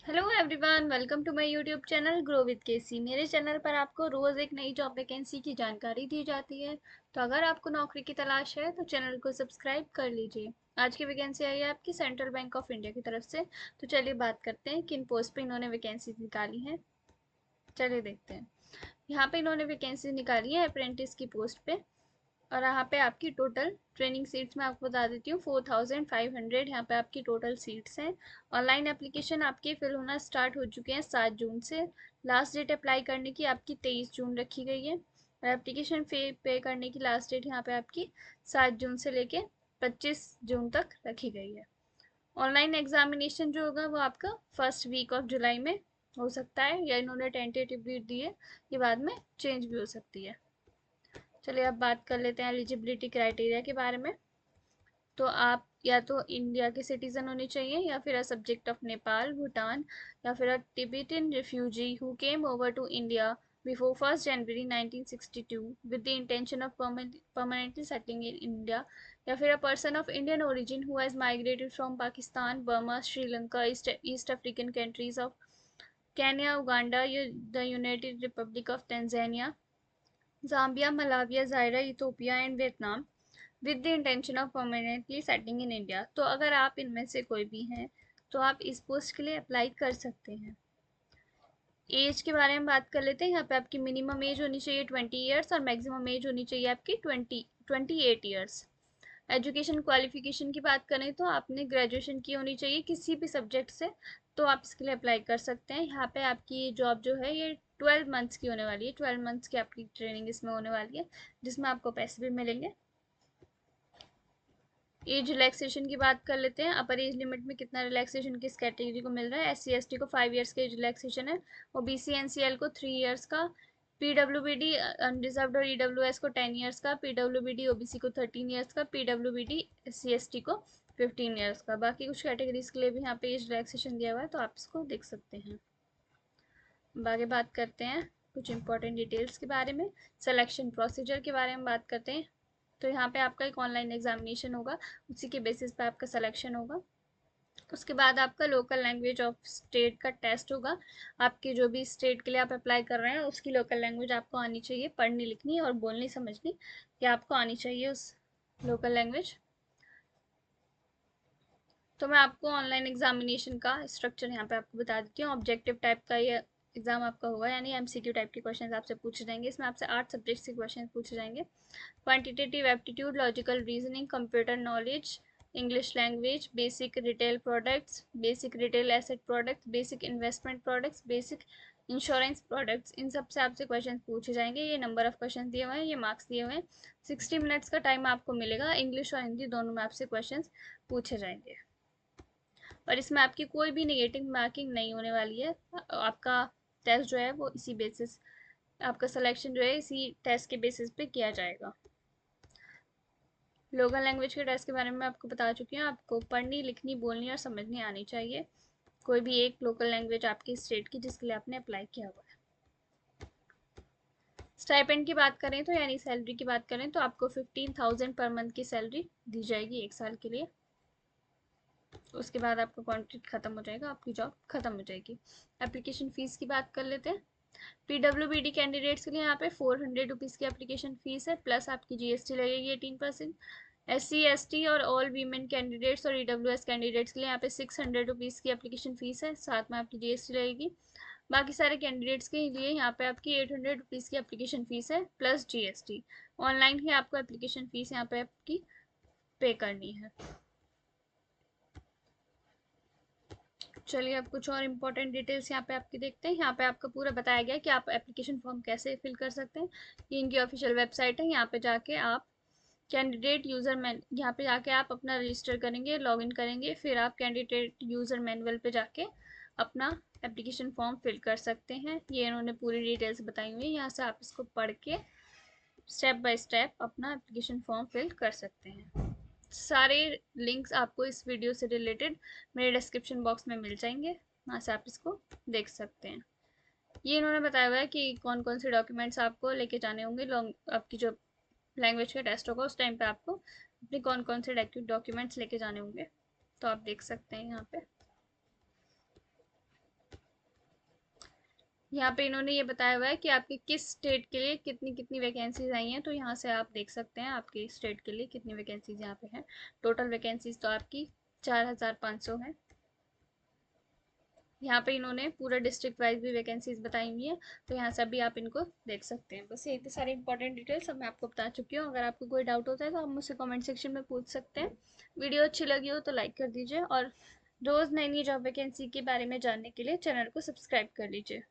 Hello everyone, welcome to my YouTube channel grow with KC. मेरे channel पर आपको रोज़ एक नई जॉब वैकेंसी की जानकारी दी जाती है। तो अगर आपको नौकरी की तलाश है तो चैनल को सब्सक्राइब कर लीजिए। आज की वैकेंसी आई है आपकी सेंट्रल बैंक ऑफ इंडिया की तरफ से। तो चलिए बात करते हैं किन पोस्ट पे इन्होंने वैकेंसी निकाली है। चलिए देखते हैं। यहाँ पे इन्होंने वैकेंसी निकाली है अप्रेंटिस की पोस्ट पे। और यहाँ पे आपकी टोटल ट्रेनिंग सीट्स मैं आपको बता देती हूँ 4500 यहाँ पे आपकी टोटल सीट्स हैं। ऑनलाइन एप्लीकेशन आपके फिल होना स्टार्ट हो चुके हैं 7 जून से। लास्ट डेट अप्लाई करने की आपकी 23 जून रखी गई है। और एप्लीकेशन फी पे करने की लास्ट डेट यहाँ पे आपकी 7 जून से लेके 25 जून तक रखी गई है। ऑनलाइन एग्जामिनेशन जो होगा वो आपका फर्स्ट वीक ऑफ जुलाई में हो सकता है, या इन्होंने टेंटेटिव डेट दी है, ये बाद में चेंज भी हो सकती है। चलिए अब बात कर लेते हैं एलिजिबिलिटी क्राइटेरिया के बारे में। तो आप या तो इंडिया के सिटीजन होने चाहिए, या फिर a subject of Nepal, Bhutan, या फिर a Tibetan refugee who came over to India before 1 January 1962 with the intention of permanently settling in India, या फिर a person of Indian origin who has migrated from Pakistan, Burma, Sri Lanka, East African countries of Kenya, Uganda, the United Republic of Tanzania, Zambia, Malawi, Zaire, Ethiopia and Vietnam with the intention of permanently setting in India. तो अगर आप इनमें से कोई भी हैं तो आप इस पोस्ट के लिए अप्लाई कर सकते हैं। एज के बारे में बात कर लेते हैं। यहाँ पे आपकी मिनिमम एज होनी चाहिए 20 ईयर्स और मैक्सिमम एज होनी चाहिए आपकी 28 ईयर्स। एजुकेशन क्वालिफिकेशन की बात करें तो आपने ग्रेजुएशन की होनी चाहिए किसी भी सब्जेक्ट से, तो आप इसके लिए अप्लाई कर सकते हैं। यहाँ पे आपकी जॉब जो है ये 12 मंथ्स की होने वाली है। 12 मंथ्स की आपकी ट्रेनिंग इसमें होने वाली है, जिसमें आपको पैसे भी मिलेंगे। एज रिलैक्सेशन की बात कर लेते हैं। अपर एज लिमिट में कितना रिलैक्सेशन किस कैटेगरी को मिल रहा है। SC ST को 5 ईयर्स का एज रिलैक्सेशन है। और BC NCL को 3 ईयर्स का। PWBD अनरिजर्व्ड और EWS को 10 ईयर्स का। PWBD OBC को 13 ईयर्स का। PWBD SC ST को 15 ईयर्स का। बाकी कुछ कैटेगरीज के लिए भी यहाँ पे एज रिलैक्सेशन दिया हुआ है, तो आप इसको देख सकते हैं। अब आगे बात करते हैं कुछ इंपॉर्टेंट डिटेल्स के बारे में। सिलेक्शन प्रोसीजर के बारे में बात करते हैं। तो यहाँ पे आपका एक ऑनलाइन एग्जामिनेशन होगा, उसी के बेसिस पे आपका सिलेक्शन होगा। उसके बाद आपका लोकल लैंग्वेज ऑफ स्टेट का टेस्ट होगा। आपके जो भी स्टेट के लिए आप अप्लाई कर रहे हैं उसकी लोकल लैंग्वेज आपको आनी चाहिए, पढ़नी लिखनी और बोलनी समझनी, ये आपको आनी चाहिए उस लोकल लैंग्वेज। तो मैं आपको ऑनलाइन एग्जामिनेशन का स्ट्रक्चर यहाँ पे आपको बता देती हूँ। ऑब्जेक्टिव टाइप का ये एग्जाम आपका होगा, यानी MCQ टाइप के क्वेश्चन आपसे पूछे जाएंगे। इसमें आपसे 8 सब्जेक्ट्स के क्वेश्चन पूछे जाएंगे। Quantitative aptitude, logical reasoning, computer knowledge, English language, basic retail products, basic retail asset products, basic investment products, basic insurance products, इन सब से आपसे क्वेश्चन पूछे जाएंगे। ये नंबर ऑफ क्वेश्चन दिए हुए हैं, ये मार्क्स दिए हुए हैं। 60 मिनट्स का टाइम आपको मिलेगा। इंग्लिश और हिंदी दोनों में आपसे क्वेश्चन पूछे जाएंगे। और इसमें आपकी कोई भी नेगेटिव मार्किंग नहीं होने वाली है। आपका टेस्ट जो है वो इसी बेसिस, आपका सिलेक्शन जो है इसी टेस्ट के बेसिस पे किया जाएगा। लोकल लैंग्वेज के टेस्ट के बारे में मैं आपको बता चुकी हूँ। आपको पढ़नी लिखनी बोलनी और समझनी आनी चाहिए, कोई भी एक लोकल लैंग्वेज आपकी स्टेट की जिसके लिए आपने अप्लाई किया हुआ है। स्टाइपेंड की बात करें तो यानी सैलरी की बात करें तो आपको 15,000 पर मंथ की सैलरी दी जाएगी 1 साल के लिए। उसके बाद आपका कॉन्ट्रैक्ट खत्म हो जाएगा, आपकी जॉब खत्म हो जाएगी। एप्लीकेशन फ़ीस की बात कर लेते हैं। PWBD कैंडिडेट्स के लिए यहाँ पे 400 रुपीज़ की एप्लीकेशन फ़ीस है, प्लस आपकी GST लगेगी 18%। SC ST और ऑल वीमेन कैंडिडेट्स और EWS कैंडिडेट्स के लिए यहाँ पे 600 रुपीज़ की एप्लीकेशन फ़ीस है, साथ में आपकी GST लगेगी। बाकी सारे कैंडिडेट्स के लिए यहाँ पे आपकी 800 रुपीज़ की एप्लीकेशन फ़ीस है प्लस GST। ऑनलाइन ही आपको एप्लीकेशन फ़ीस यहाँ पे आपकी पे करनी है। चलिए अब कुछ और इम्पोर्टेंट डिटेल्स यहाँ पे आपकी देखते हैं। यहाँ पे आपका पूरा बताया गया है कि आप एप्लीकेशन फॉर्म कैसे फिल कर सकते हैं। ये इनकी ऑफिशियल वेबसाइट है, यहाँ पे जाके आप कैंडिडेट यूज़र मैन, यहाँ पे जाके आप अपना रजिस्टर करेंगे, लॉगिन करेंगे, फिर आप कैंडिडेट यूज़र मैनुअल पे जाके अपना एप्लीकेशन फॉर्म फिल कर सकते हैं। ये इन्होंने पूरी डिटेल्स बताई हुई है, यहाँ से आप इसको पढ़ के स्टेप बाय स्टेप अपना एप्लीकेशन फॉर्म फिल कर सकते हैं। सारे लिंक्स आपको इस वीडियो से रिलेटेड मेरे डिस्क्रिप्शन बॉक्स में मिल जाएंगे, वहाँ से आप इसको देख सकते हैं। ये इन्होंने बताया हुआ है कि कौन कौन से डॉक्यूमेंट्स आपको लेके जाने होंगे। लॉन्ग आपकी जो लैंग्वेज का टेस्ट होगा उस टाइम पे आपको अपने कौन कौन से डॉक्यूमेंट्स लेके जाने होंगे, तो आप देख सकते हैं यहाँ पे। यहाँ पे इन्होंने ये बताया हुआ है कि आपके किस स्टेट के लिए कितनी कितनी वैकेंसीज आई हैं, तो यहाँ से आप देख सकते हैं आपके स्टेट के लिए कितनी वैकेंसीज यहाँ पे हैं। टोटल वैकेंसीज तो आपकी 4500 है। यहाँ पे इन्होंने पूरा डिस्ट्रिक्ट वाइज भी वैकेंसीज बताई हुई है, तो यहाँ से भी आप इनको देख सकते हैं। बस ये इतनी सारी इंपॉर्टेंट डिटेल्स सब मैं आपको बता चुकी हूँ। अगर आपको कोई डाउट होता है तो आप मुझसे कमेंट सेक्शन में पूछ सकते हैं। वीडियो अच्छी लगी हो तो लाइक कर दीजिए, और रोज़ नई नई जॉब वैकेंसी के बारे में जानने के लिए चैनल को सब्सक्राइब कर लीजिए।